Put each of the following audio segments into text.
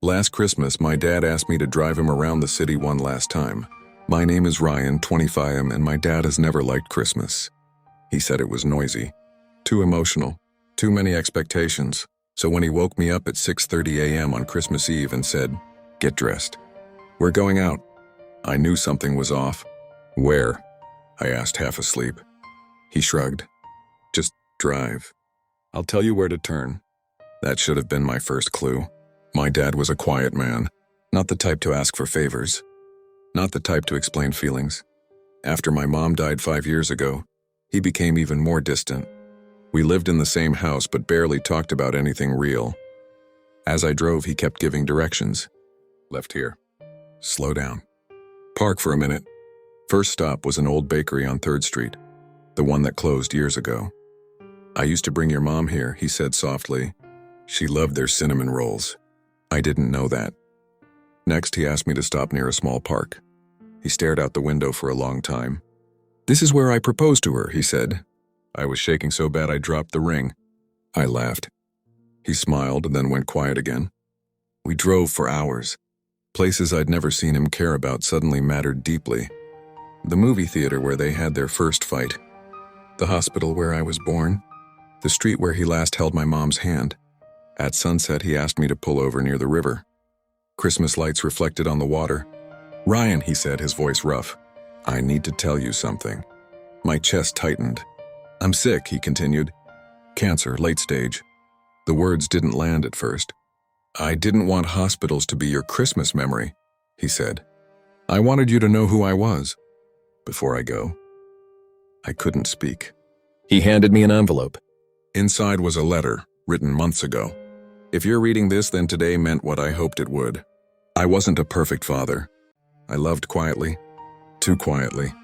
Last Christmas, my dad asked me to drive him around the city one last time. My name is Ryan, 25, and my dad has never liked Christmas. He said it was noisy, too emotional, too many expectations. So when he woke me up at 6:30 a.m. on Christmas Eve and said, "Get dressed. We're going out," I knew something was off. "Where?" I asked, half asleep. He shrugged. "Just drive. I'll tell you where to turn." That should have been my first clue. My dad was a quiet man, not the type to ask for favors, not the type to explain feelings. After my mom died 5 years ago, he became even more distant. We lived in the same house but barely talked about anything real. As I drove, he kept giving directions. "Left here. Slow down. Park for a minute." First stop was an old bakery on 3rd Street, the one that closed years ago. "I used to bring your mom here," he said softly. "She loved their cinnamon rolls." I didn't know that. Next, he asked me to stop near a small park. He stared out the window for a long time. "This is where I proposed to her," he said. I was shaking so bad I dropped the ring. I laughed. He smiled and then went quiet again. We drove for hours. Places I'd never seen him care about suddenly mattered deeply. The movie theater where they had their first fight. The hospital where I was born. The street where he last held my mom's hand. At sunset, he asked me to pull over near the river. Christmas lights reflected on the water. "Ryan," he said, his voice rough, "I need to tell you something." My chest tightened. "I'm sick," he continued. "Cancer, late stage." The words didn't land at first. "I didn't want hospitals to be your Christmas memory," he said. "I wanted you to know who I was." "Before I go." I couldn't speak. He handed me an envelope. Inside was a letter, written months ago. If you're reading this, then today meant what I hoped it would. I wasn't a perfect father. I loved quietly, too quietly.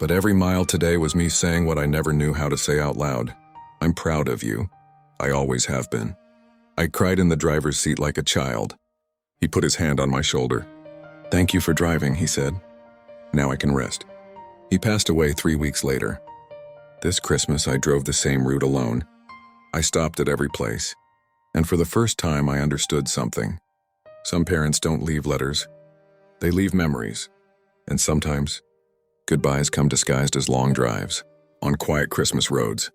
But every mile today was me saying what I never knew how to say out loud. "I'm proud of you. I always have been." I cried in the driver's seat like a child. He put his hand on my shoulder. "Thank you for driving," he said. "Now I can rest." He passed away 3 weeks later. This Christmas, I drove the same route alone. I stopped at every place. And for the first time, I understood something. Some parents don't leave letters. They leave memories. And sometimes, goodbyes come disguised as long drives on quiet Christmas roads.